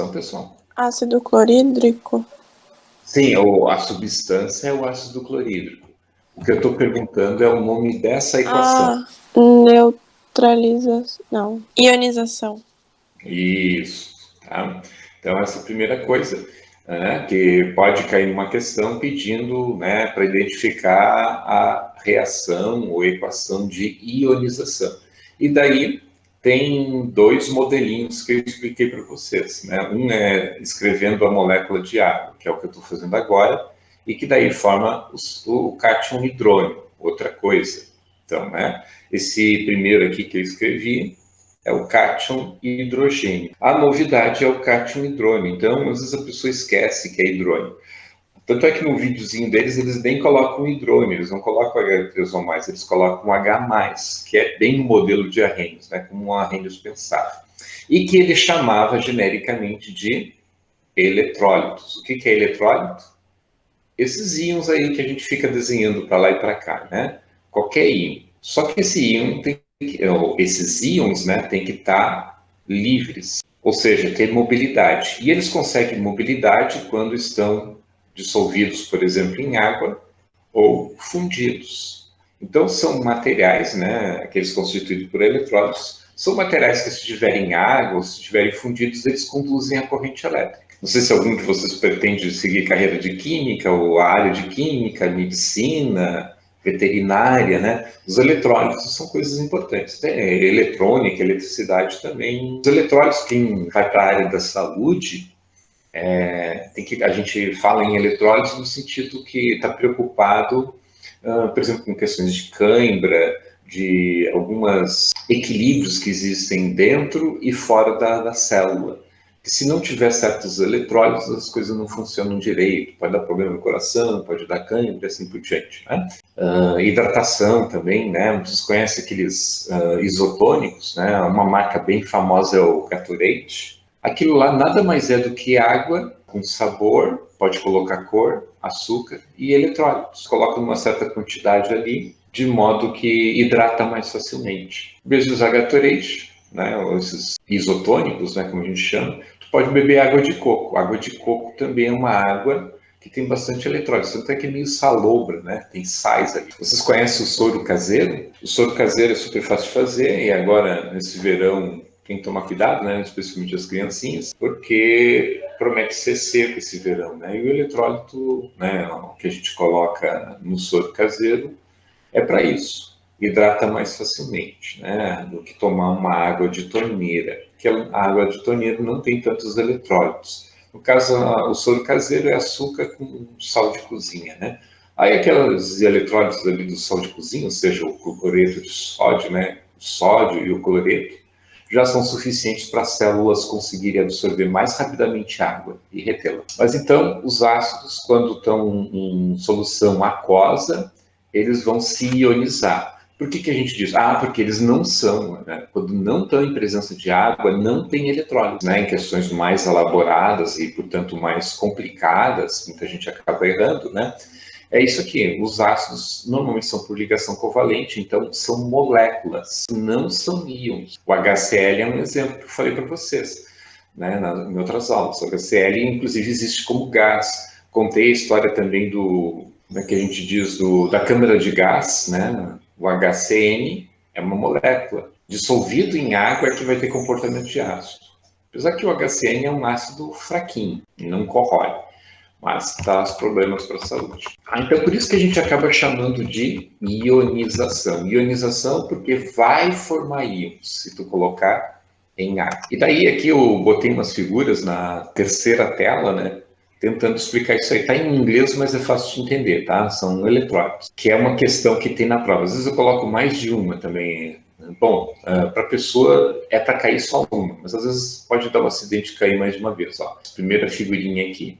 pessoal? Ácido clorídrico? Sim, a substância é o ácido clorídrico. O que eu estou perguntando é o nome dessa equação. Neutralização. Não. Ionização. Isso, tá? Então, essa primeira coisa, né, que pode cair numa questão pedindo, né, para identificar a reação ou equação de ionização. E daí tem dois modelinhos que eu expliquei para vocês, né? Um é escrevendo a molécula de água, que é o que eu estou fazendo agora, e que daí forma o cátion hidrônio, outra coisa. Então, né, esse primeiro aqui que eu escrevi é o cátion e hidrogênio. A novidade é o cátion hidrônio. Então, às vezes a pessoa esquece que é hidrônio. Tanto é que no videozinho deles, eles nem colocam hidrônio, eles não colocam H3O+, eles colocam H+, que é bem no modelo de Arrhenius, né, como um Arrhenius pensável. E que ele chamava genericamente de eletrólitos. O que é eletrólito? Esses íons aí que a gente fica desenhando para lá e para cá, né? Qualquer íon. Só que esse íon esses íons, né, tem que estar livres, ou seja, ter mobilidade. E eles conseguem mobilidade quando estão dissolvidos, por exemplo, em água ou fundidos. Então, são materiais, né, aqueles constituídos por eletrólitos, são materiais que, se estiverem em água ou se estiverem fundidos, eles conduzem a corrente elétrica. Não sei se algum de vocês pretende seguir carreira de química ou a área de química, medicina, veterinária, né? Os eletrólitos são coisas importantes. Eletrônica, eletricidade também. Os eletrólitos, quem vai para a área da saúde, a gente fala em eletrólitos no sentido que está preocupado, por exemplo, com questões de cãibra, de alguns equilíbrios que existem dentro e fora da célula. Que se não tiver certos eletrólitos, as coisas não funcionam direito, pode dar problema no coração, pode dar cãibra e assim por diante, né? Hidratação também, né? Vocês conhecem aqueles isotônicos, né? Uma marca bem famosa é o Gatorade. Aquilo lá nada mais é do que água com sabor, pode colocar cor, açúcar e eletrólitos. Coloca uma certa quantidade ali, de modo que hidrata mais facilmente. Em vez de usar Gatorade, né, esses isotônicos, né, como a gente chama, tu pode beber água de coco. Água de coco também é uma água que tem bastante eletrólito, tanto é que é meio salobra, né? Tem sais ali. Vocês conhecem o soro caseiro? O soro caseiro é super fácil de fazer e agora, nesse verão, tem que tomar cuidado, né? Especialmente as criancinhas, porque promete ser seco esse verão, né? E o eletrólito, né, que a gente coloca no soro caseiro é para isso. Hidrata mais facilmente, né, do que tomar uma água de torneira, que a água de torneira não tem tantos eletrólitos. No caso, o soro caseiro é açúcar com sal de cozinha, né? Aí aqueles eletrólitos ali do sal de cozinha, ou seja, o cloreto de sódio, né, o sódio e o cloreto, já são suficientes para as células conseguirem absorver mais rapidamente água e retê-la. Mas então, os ácidos, quando estão em solução aquosa, eles vão se ionizar. Por que a gente diz? Porque eles não são, né? Quando não estão em presença de água, não tem eletrólise, né? Em questões mais elaboradas e, portanto, mais complicadas, muita gente acaba errando, né? É isso aqui, os ácidos normalmente são por ligação covalente, então são moléculas, não são íons. O HCl é um exemplo que eu falei para vocês, né, em outras aulas. O HCl, inclusive, existe como gás. Contei a história também que a gente diz da câmara de gás, né? O HCN é uma molécula. Dissolvido em água é que vai ter comportamento de ácido. Apesar que o HCN é um ácido fraquinho, não corrói, mas traz problemas para a saúde. Então, por isso que a gente acaba chamando de ionização. Ionização porque vai formar íons, se tu colocar em água. E daí aqui eu botei umas figuras na terceira tela, né? Tentando explicar isso aí. Está em inglês, mas é fácil de entender, tá? São eletrólitos, que é uma questão que tem na prova. Às vezes eu coloco mais de uma também. Bom, para a pessoa é para cair só uma, mas às vezes pode dar um acidente e cair mais de uma vez. Ó. Primeira figurinha aqui.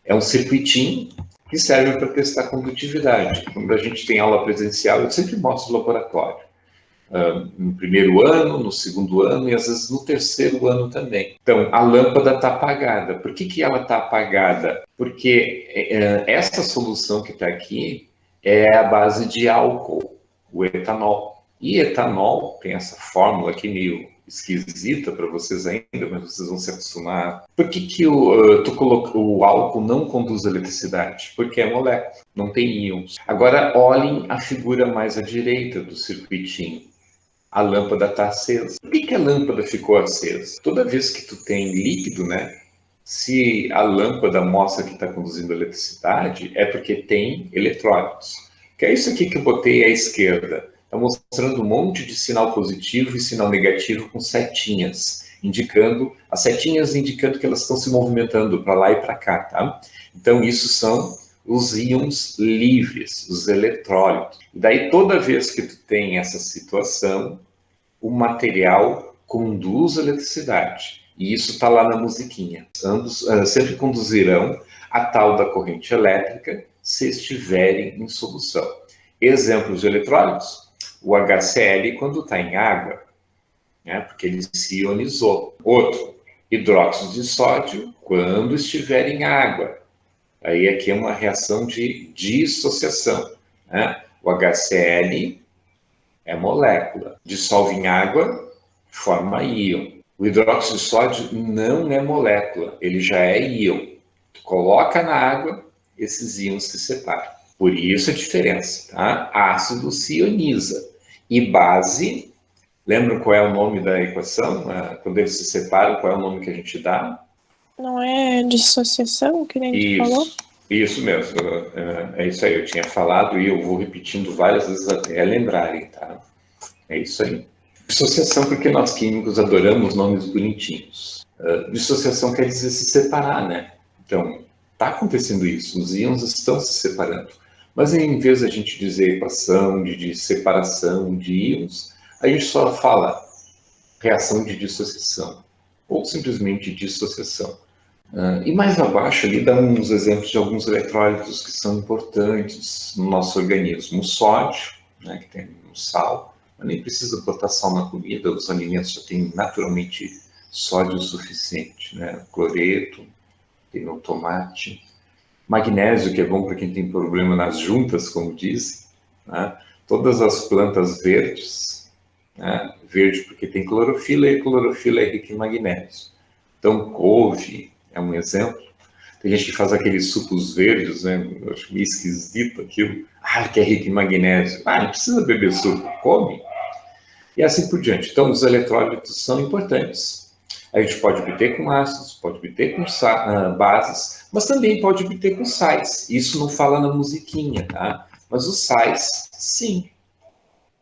É um circuitinho que serve para testar condutividade. Quando a gente tem aula presencial, eu sempre mostro o laboratório. No primeiro ano, no segundo ano e às vezes no terceiro ano também. Então, a lâmpada está apagada. Por que ela está apagada? Porque essa solução que está aqui é a base de álcool, o etanol. E etanol tem essa fórmula aqui meio esquisita para vocês ainda, mas vocês vão se acostumar. Por que tu colocou o álcool não conduz eletricidade? Porque é molécula, não tem íons. Agora olhem a figura mais à direita do circuitinho. A lâmpada está acesa. Por que a lâmpada ficou acesa? Toda vez que tu tem líquido, né? Se a lâmpada mostra que está conduzindo eletricidade, é porque tem eletrólitos. Que é isso aqui que eu botei à esquerda. Está mostrando um monte de sinal positivo e sinal negativo com setinhas, as setinhas indicando que elas estão se movimentando para lá e para cá, tá? Então, isso são os íons livres, os eletrólitos. E daí, toda vez que tu tem essa situação, o material conduz eletricidade. E isso está lá na musiquinha. Ambos sempre conduzirão a tal da corrente elétrica se estiverem em solução. Exemplos de eletrólitos: o HCl quando está em água, né, porque ele se ionizou. Outro, hidróxido de sódio quando estiver em água. Aí aqui é uma reação de dissociação, né? O HCl é molécula, dissolve em água, forma íon. O hidróxido de sódio não é molécula, ele já é íon. Tu coloca na água, esses íons se separam. Por isso a diferença, tá? Ácido se ioniza. E base, lembram qual é o nome da equação? Quando eles se separam, qual é o nome que a gente dá? Não é dissociação, que nem tu falou? Isso mesmo, é isso aí, eu tinha falado e eu vou repetindo várias vezes até lembrarem, tá? É isso aí. Dissociação porque nós químicos adoramos nomes bonitinhos. Dissociação quer dizer se separar, né? Então, está acontecendo isso, os íons estão se separando. Mas em vez de a gente dizer equação de separação de íons, a gente só fala reação de dissociação, ou simplesmente dissociação. E mais abaixo ali dá uns exemplos de alguns eletrólitos que são importantes no nosso organismo. O sódio, né, que tem no sal, mas nem precisa botar sal na comida, os alimentos já têm naturalmente sódio suficiente, né? Cloreto, tem no tomate. Magnésio, que é bom para quem tem problema nas juntas, como dizem, né? Todas as plantas verdes, né? Verde porque tem clorofila, e clorofila é rica em magnésio. Então, couve é um exemplo. Tem gente que faz aqueles sucos verdes, né? Eu acho meio esquisito aquilo. Que é rico em magnésio. Não precisa beber suco, come. E assim por diante. Então, os eletrólitos são importantes. A gente pode obter com ácidos, pode obter com bases, mas também pode obter com sais. Isso não fala na musiquinha, tá? Mas os sais, sim.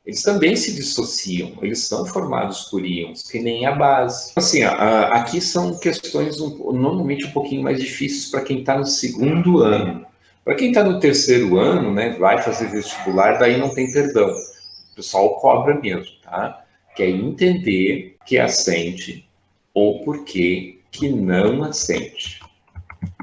Eles também se dissociam, eles são formados por íons, que nem a base. Assim, aqui são questões normalmente um pouquinho mais difíceis para quem está no segundo ano. Para quem está no terceiro ano, né, vai fazer vestibular, daí não tem perdão. O pessoal cobra mesmo, tá? Que é entender que acende ou por que não acende.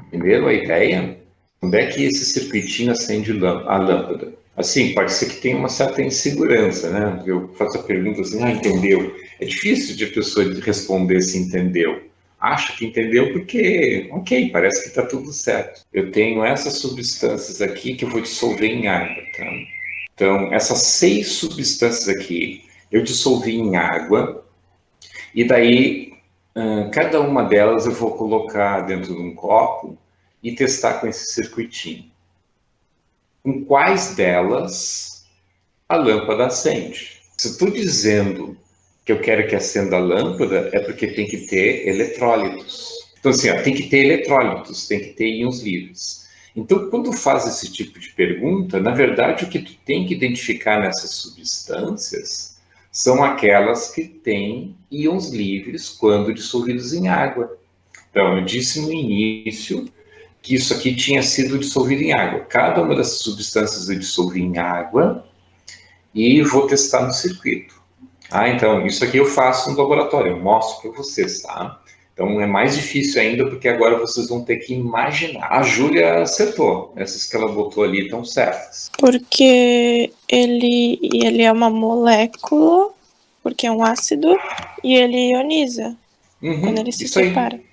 Entenderam a ideia? Onde é que esse circuitinho acende a lâmpada? Assim, pode ser que tenha uma certa insegurança, né? Eu faço a pergunta assim, entendeu? É difícil de a pessoa responder se entendeu. Acha que entendeu porque, ok, parece que está tudo certo. Eu tenho essas substâncias aqui que eu vou dissolver em água, tá? Então, essas 6 substâncias aqui, eu dissolvi em água, e daí, cada uma delas eu vou colocar dentro de um copo e testar com esse circuitinho. Em quais delas a lâmpada acende? Se eu estou dizendo que eu quero que acenda a lâmpada, é porque tem que ter eletrólitos. Então, assim, tem que ter eletrólitos, tem que ter íons livres. Então, quando faz esse tipo de pergunta, na verdade, o que tu tem que identificar nessas substâncias são aquelas que têm íons livres quando dissolvidos em água. Então, eu disse no início que isso aqui tinha sido dissolvido em água. Cada uma dessas substâncias eu dissolvi em água e vou testar no circuito. Então, isso aqui eu faço no laboratório, eu mostro para vocês, tá? Então, é mais difícil ainda, porque agora vocês vão ter que imaginar. A Júlia acertou, essas que ela botou ali estão certas. Porque ele é uma molécula, porque é um ácido, e ele ioniza quando ele se separa. Aí.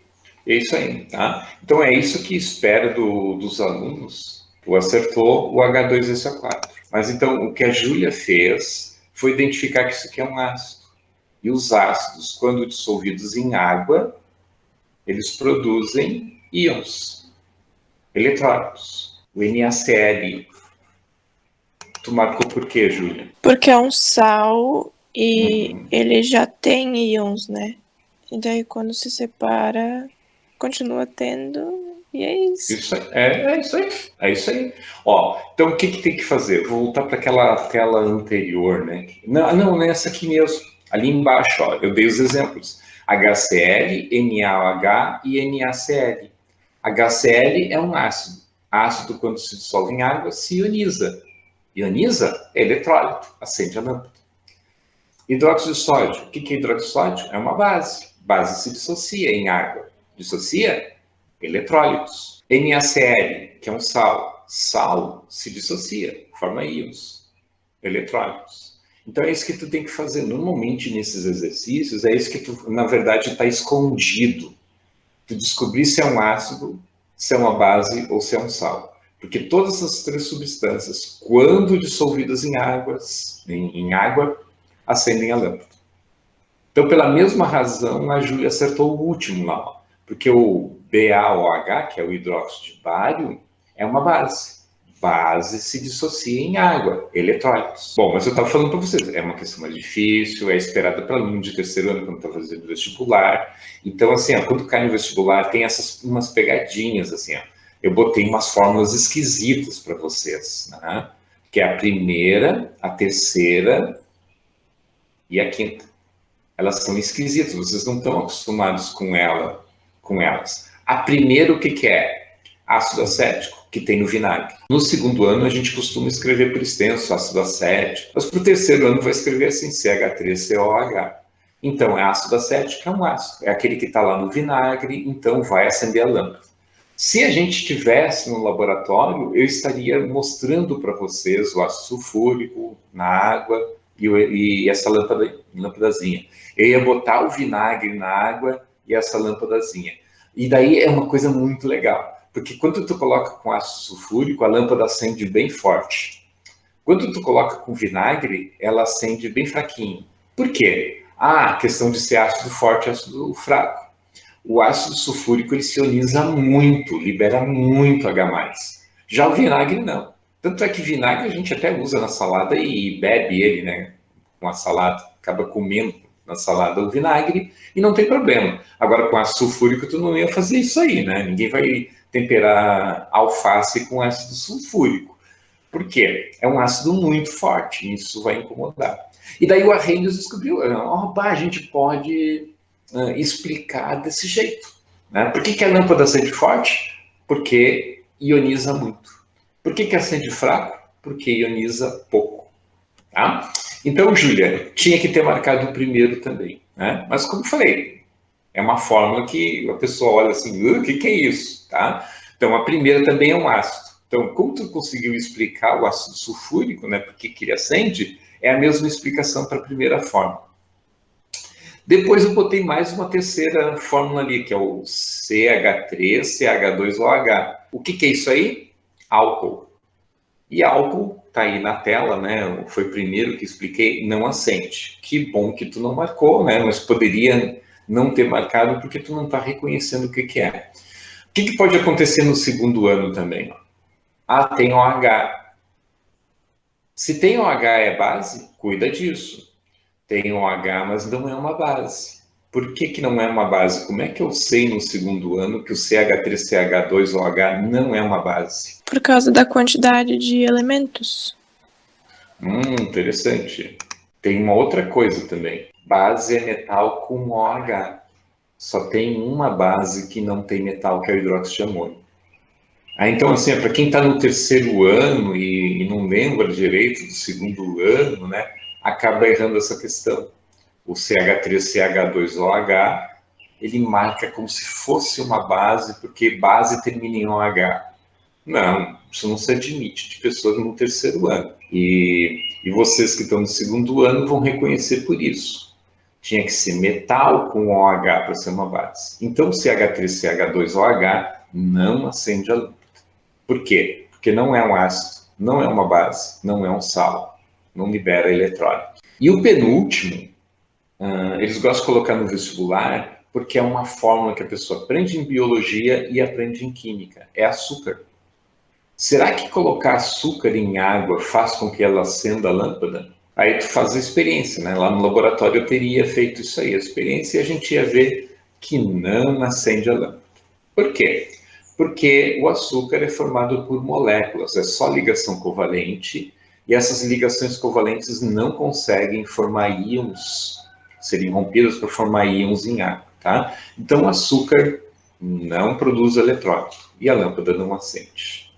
É isso aí, tá? Então, é isso que espera dos alunos. Tu acertou o H2SO4. Mas, então, o que a Júlia fez foi identificar que isso aqui é um ácido. E os ácidos, quando dissolvidos em água, eles produzem íons, eletrólitos. O NaCl. Tu marcou por quê, Júlia? Porque é um sal e ele já tem íons, né? E daí quando se separa, continua tendo, e é isso. Isso é isso aí. É isso aí. Ó, então o que tem que fazer? Vou voltar para aquela tela anterior, né? Não, nessa aqui mesmo. Ali embaixo, ó, eu dei os exemplos. HCl, NaOH e NaCl. HCl é um ácido. Ácido, quando se dissolve em água, se ioniza. Ioniza é eletrólito, acende a lâmpada. Hidróxido de sódio. O que é hidróxido de sódio? É uma base. Base se dissocia em água. Dissocia eletrólitos. NaCl, que é um sal. Sal se dissocia, forma íons, eletrólitos. Então é isso que tu tem que fazer. Normalmente nesses exercícios, é isso que tu, na verdade, está escondido. Tu descobrir se é um ácido, se é uma base ou se é um sal. Porque todas essas três substâncias, quando dissolvidas em água, acendem a lâmpada. Então, pela mesma razão, a Júlia acertou o último lá, porque o BaOH, que é o hidróxido de bário, é uma base. Base se dissocia em água, eletrólitos. Bom, mas eu estava falando para vocês, é uma questão mais difícil, é esperada para aluno de terceiro ano quando está fazendo vestibular. Então, assim, ó, quando cai no vestibular, tem umas pegadinhas, assim, ó. Eu botei umas fórmulas esquisitas para vocês, né? Que é a primeira, a terceira e a quinta. Elas são esquisitas, vocês não estão acostumados com elas. A primeira, o que é? Ácido acético, que tem no vinagre. No segundo ano, a gente costuma escrever por extenso ácido acético, mas para o terceiro ano vai escrever assim, CH3COH. Então, é ácido acético, é um ácido, é aquele que está lá no vinagre, então vai acender a lâmpada. Se a gente estivesse no laboratório, eu estaria mostrando para vocês o ácido sulfúrico na água e essa lâmpadazinha. Eu ia botar o vinagre na água e essa lâmpadazinha. E daí é uma coisa muito legal, porque quando tu coloca com ácido sulfúrico, a lâmpada acende bem forte. Quando tu coloca com vinagre, ela acende bem fraquinho. Por quê? Questão de ser ácido forte e ácido fraco. O ácido sulfúrico ele se ioniza muito, libera muito H+. Já o vinagre não. Tanto é que vinagre a gente até usa na salada e bebe ele, né? Com a salada, acaba comendo na salada o vinagre e não tem problema. Agora com ácido sulfúrico tu não ia fazer isso aí, né? Ninguém vai temperar alface com ácido sulfúrico. Por quê? É um ácido muito forte e isso vai incomodar. E daí o Arrhenius descobriu, a gente pode explicar desse jeito. Né? Por que a lâmpada acende forte? Porque ioniza muito. Por que acende fraco? Porque ioniza pouco. Tá? Então, Júlia, tinha que ter marcado o primeiro também. Né? Mas, como falei, é uma fórmula que a pessoa olha assim, o que é isso? Tá? Então, a primeira também é um ácido. Então, como tu conseguiu explicar o ácido sulfúrico, né, por que ele acende, é a mesma explicação para a primeira fórmula. Depois eu botei mais uma terceira fórmula ali, que é o CH3CH2OH. O que é isso aí? Álcool. E álcool, tá aí na tela, né? Foi o primeiro que expliquei, não acende. Que bom que tu não marcou, né? Mas poderia não ter marcado porque tu não está reconhecendo o que é. O que pode acontecer no segundo ano também? Tem OH. Se tem OH é base, cuida disso. Tem OH, mas não é uma base. Por que não é uma base? Como é que eu sei no segundo ano que o CH3CH2OH não é uma base? Por causa da quantidade de elementos. Interessante. Tem uma outra coisa também. Base é metal com OH. Só tem uma base que não tem metal, que é o hidróxido de amônio. Então, assim, para quem está no terceiro ano e não lembra direito do segundo ano, né, acaba errando essa questão. O CH3CH2OH, ele marca como se fosse uma base, porque base termina em OH. Não, isso não se admite de pessoas no terceiro ano. E vocês que estão no segundo ano vão reconhecer por isso. Tinha que ser metal com OH para ser uma base. Então, o CH3CH2OH não acende a lâmpada. Por quê? Porque não é um ácido, não é uma base, não é um sal, não libera eletrólito. E o penúltimo eles gostam de colocar no vestibular porque é uma fórmula que a pessoa aprende em biologia e aprende em química. É açúcar. Será que colocar açúcar em água faz com que ela acenda a lâmpada? Aí tu faz a experiência, né? Lá no laboratório eu teria feito isso aí, a experiência, e a gente ia ver que não acende a lâmpada. Por quê? Porque o açúcar é formado por moléculas, é só ligação covalente, e essas ligações covalentes não conseguem formar íons, serem rompidas para formar íons em água, tá? Então o açúcar não produz eletrólito e a lâmpada não acende.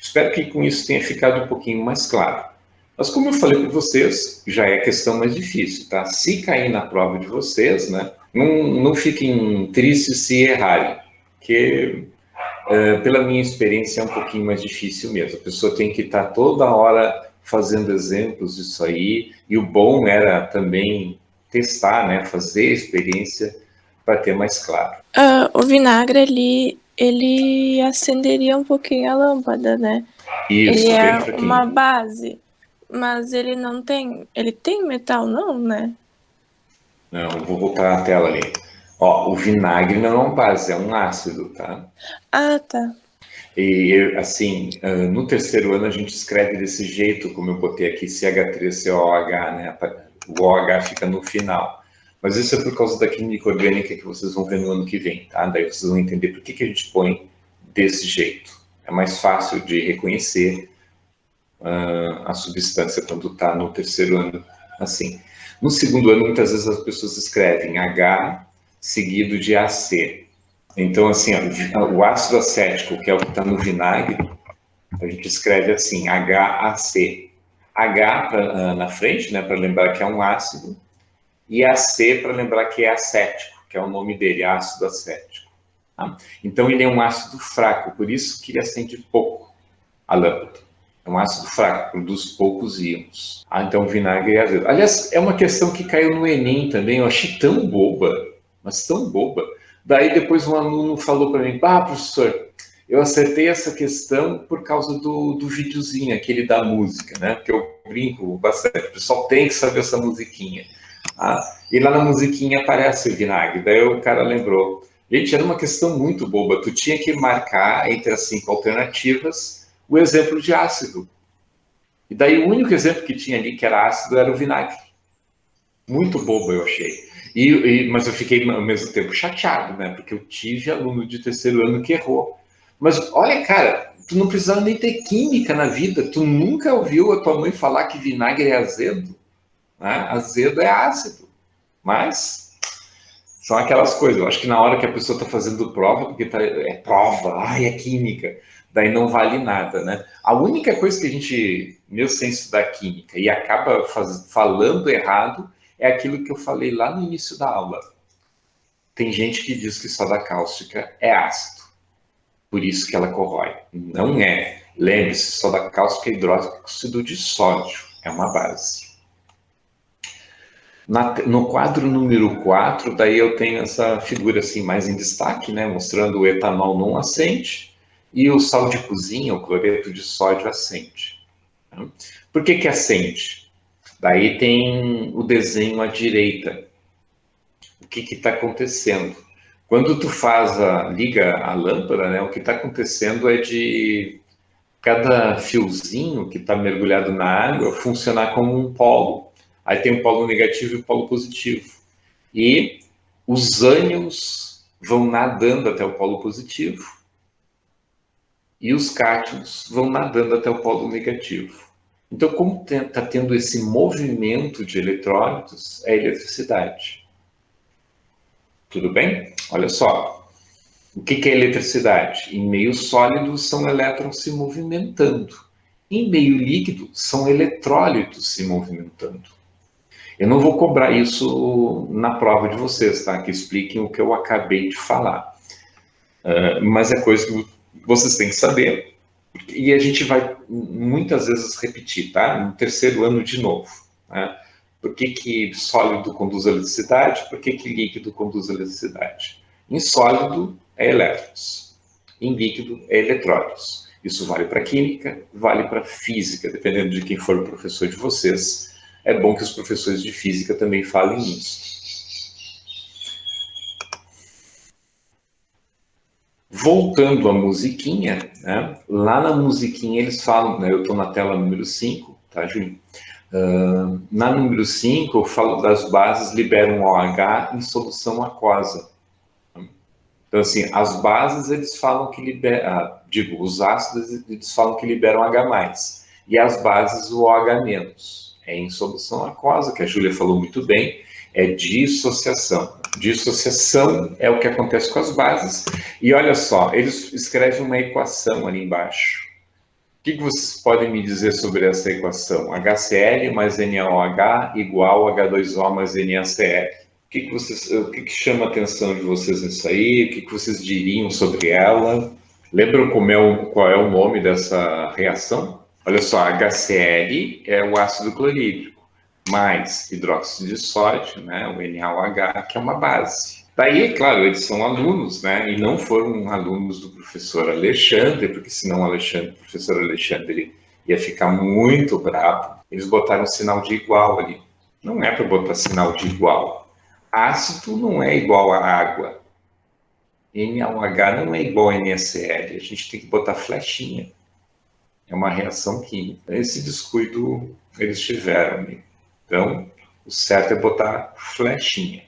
Espero que com isso tenha ficado um pouquinho mais claro. Mas como eu falei para vocês, já é questão mais difícil, tá? Se cair na prova de vocês, né, não fiquem tristes se errarem, porque pela minha experiência é um pouquinho mais difícil mesmo. A pessoa tem que estar toda hora fazendo exemplos disso aí, e o bom era também testar, né, fazer a experiência para ter mais claro. O vinagre ali, ele acenderia um pouquinho a lâmpada, né? Isso, Ele bem é fraquinho. uma base, mas ele não tem... Ele tem metal não, né? Não, vou voltar a tela ali. Ó, o vinagre não é uma base, é um ácido, tá? Ah, tá. E, assim, no terceiro ano a gente escreve desse jeito, como eu botei aqui, CH3COH, né? O OH fica no final. Mas isso é por causa da química orgânica que vocês vão ver no ano que vem, tá? Daí vocês vão entender por que a gente põe desse jeito. É mais fácil de reconhecer a substância quando está no terceiro ano assim. No segundo ano, muitas vezes as pessoas escrevem H seguido de AC. Então, assim, o ácido acético, que é o que está no vinagre, a gente escreve assim, HAC. H na frente, né, para lembrar que é um ácido, e AC para lembrar que é acético, que é o nome dele, ácido acético. Tá? Então, ele é um ácido fraco, por isso que ele acende pouco a lâmpada. É um ácido fraco, produz poucos íons. Então, o vinagre é azedo. Aliás, é uma questão que caiu no Enem também, eu achei tão boba, mas tão boba. Daí depois um aluno falou para mim, professor, eu acertei essa questão por causa do videozinho, aquele da música, né? Porque eu brinco bastante, o pessoal tem que saber essa musiquinha. E lá na musiquinha aparece o vinagre. Daí o cara lembrou. Gente, era uma questão muito boba. Tu tinha que marcar entre as 5 alternativas o exemplo de ácido. E daí o único exemplo que tinha ali que era ácido era o vinagre. Muito bobo, eu achei. Mas eu fiquei ao mesmo tempo chateado, né? Porque eu tive aluno de terceiro ano que errou. Mas olha, cara, tu não precisava nem ter química na vida. Tu nunca ouviu a tua mãe falar que vinagre é azedo? Né? Azedo é ácido. Mas são aquelas coisas. Eu acho que na hora que a pessoa está fazendo prova, porque é prova, é química, daí não vale nada, né? A única coisa que a gente, meu sem estudar química, e acaba falando errado, é aquilo que eu falei lá no início da aula. Tem gente que diz que soda cáustica é ácido, por isso que ela corrói. Não é. Lembre-se, soda cáustica é hidróxido de sódio, é uma base. No quadro número 4, daí eu tenho essa figura assim mais em destaque, né, mostrando o etanol não acende e o sal de cozinha, o cloreto de sódio, acende. Por que acende? Daí tem o desenho à direita. O que está acontecendo? Quando tu liga a lâmpada, né, o que está acontecendo é de cada fiozinho que está mergulhado na água funcionar como um polo. Aí tem o polo negativo e o polo positivo. E os ânions vão nadando até o polo positivo e os cátions vão nadando até o polo negativo. Então, como está tendo esse movimento de eletrólitos, é eletricidade. Tudo bem? Olha só. O que é eletricidade? Em meio sólido são elétrons se movimentando. Em meio líquido são eletrólitos se movimentando. Eu não vou cobrar isso na prova de vocês, tá? Que expliquem o que eu acabei de falar. Mas é coisa que vocês têm que saber. E a gente vai muitas vezes repetir, tá? No terceiro ano de novo. Né? Por que sólido conduz eletricidade? Por que líquido conduz eletricidade? Em sólido é elétrons. Em líquido é eletrólitos. Isso vale para química, vale para física, dependendo de quem for o professor de vocês. é bom que os professores de física também falem isso. Voltando à musiquinha, né? Lá na musiquinha eles falam, né? Eu estou na tela número 5, tá, Júlio? Na número 5, eu falo das bases liberam OH em solução aquosa. Então, assim, as bases, eles falam que liberam, os ácidos, eles falam que liberam H+, e as bases, o OH-. É em solução aquosa, que a Júlia falou muito bem, é dissociação. Dissociação é o que acontece com as bases, e olha só, eles escrevem uma equação ali embaixo. O que vocês podem me dizer sobre essa equação? HCl mais NaOH igual H2O mais NaCl. O que chama a atenção de vocês nisso aí? O que vocês diriam sobre ela? Lembram qual é o nome dessa reação? Olha só, HCl é o ácido clorídrico, mais hidróxido de sódio, né, o NaOH, que é uma base. Daí, claro, eles são alunos, né, e não foram alunos do professor Alexandre, porque senão o professor Alexandre ia ficar muito bravo. Eles botaram sinal de igual ali. Não é para botar sinal de igual. Ácido não é igual a água. NaOH não é igual a NaCl. A gente tem que botar flechinha. É uma reação química. Esse descuido eles tiveram. Então, o certo é botar flechinha.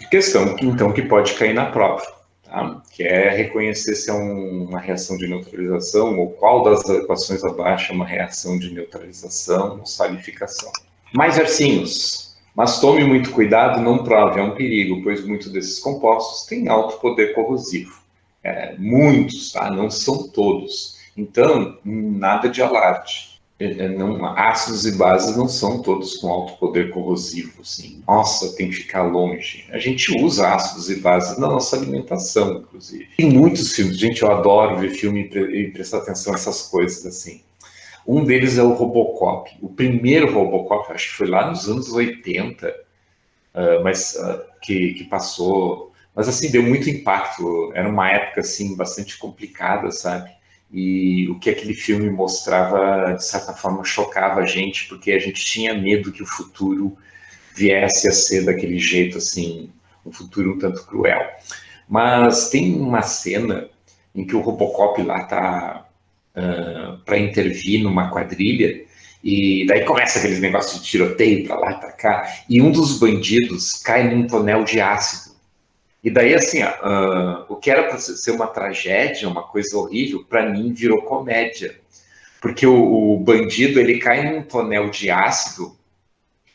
Questão, então, que pode cair na prova, tá? Que é reconhecer se é uma reação de neutralização ou qual das equações abaixo é uma reação de neutralização ou salificação. Mais versinhos. Mas tome muito cuidado, não prove, é um perigo, pois muitos desses compostos têm alto poder corrosivo. Muitos, tá? Não são todos. Então, nada de alarde. Ácidos e bases não são todos com alto poder corrosivo, assim. Nossa, tem que ficar longe. A gente usa ácidos e bases na nossa alimentação, inclusive. Tem muitos filmes, gente, eu adoro ver filme e prestar atenção nessas coisas, assim. Um deles é o Robocop. O primeiro Robocop, acho que foi lá nos anos 80, mas que passou. Mas, assim, deu muito impacto. Era uma época, assim, bastante complicada, sabe? E o que aquele filme mostrava, de certa forma, chocava a gente, porque a gente tinha medo que o futuro viesse a ser daquele jeito, assim, um futuro um tanto cruel. Mas tem uma cena em que o Robocop lá está para intervir numa quadrilha, e daí começa aqueles negócios de tiroteio para lá e para cá, e um dos bandidos cai num tonel de ácido. E daí, assim, o que era para ser uma tragédia, uma coisa horrível, para mim virou comédia. Porque o bandido, ele cai num tonel de ácido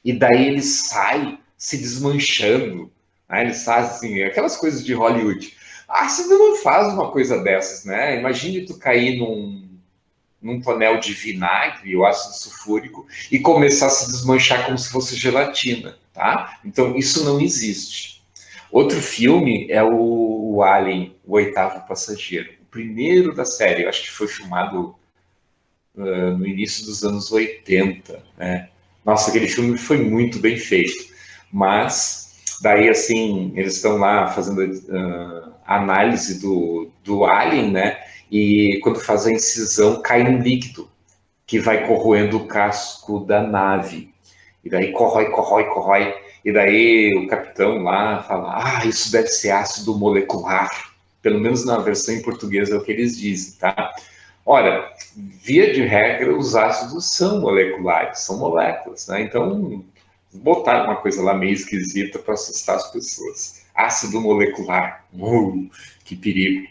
e daí ele sai se desmanchando. Né? Ele sai, assim, aquelas coisas de Hollywood. Ácido não faz uma coisa dessas, né? Imagine tu cair num tonel de vinagre, o ácido sulfúrico, e começar a se desmanchar como se fosse gelatina, tá? Então, isso não existe. Outro filme é o Alien, o Oitavo Passageiro. O primeiro da série, eu acho que foi filmado no início dos anos 80. Né? Nossa, aquele filme foi muito bem feito. Mas, daí, assim, eles estão lá fazendo análise do Alien, né? E quando faz a incisão, cai um líquido que vai corroendo o casco da nave. E daí corrói. E daí o capitão lá fala, isso deve ser ácido molecular. Pelo menos na versão em português é o que eles dizem, tá? Ora, via de regra, os ácidos são moleculares, são moléculas, né? Então, botar uma coisa lá meio esquisita para assustar as pessoas. Ácido molecular, que perigo.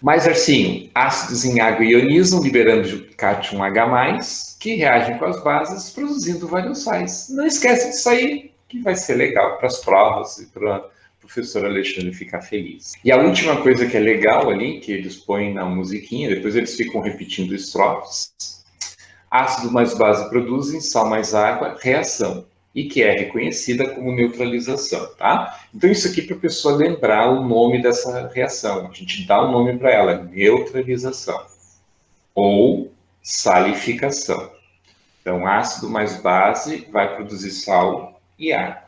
Mais assim, ácidos em água ionizam, liberando cátion H+, que reagem com as bases, produzindo vários sais. Não esquece disso aí, que vai ser legal para as provas e para o professor Alexandre ficar feliz. E a última coisa que é legal ali, que eles põem na musiquinha, depois eles ficam repetindo estrofes. Ácido mais base produzem, sal mais água, reação. E que é reconhecida como neutralização, tá? Então, isso aqui para a pessoa lembrar o nome dessa reação. A gente dá um nome para ela, neutralização. Ou salificação. Então, ácido mais base vai produzir sal e água.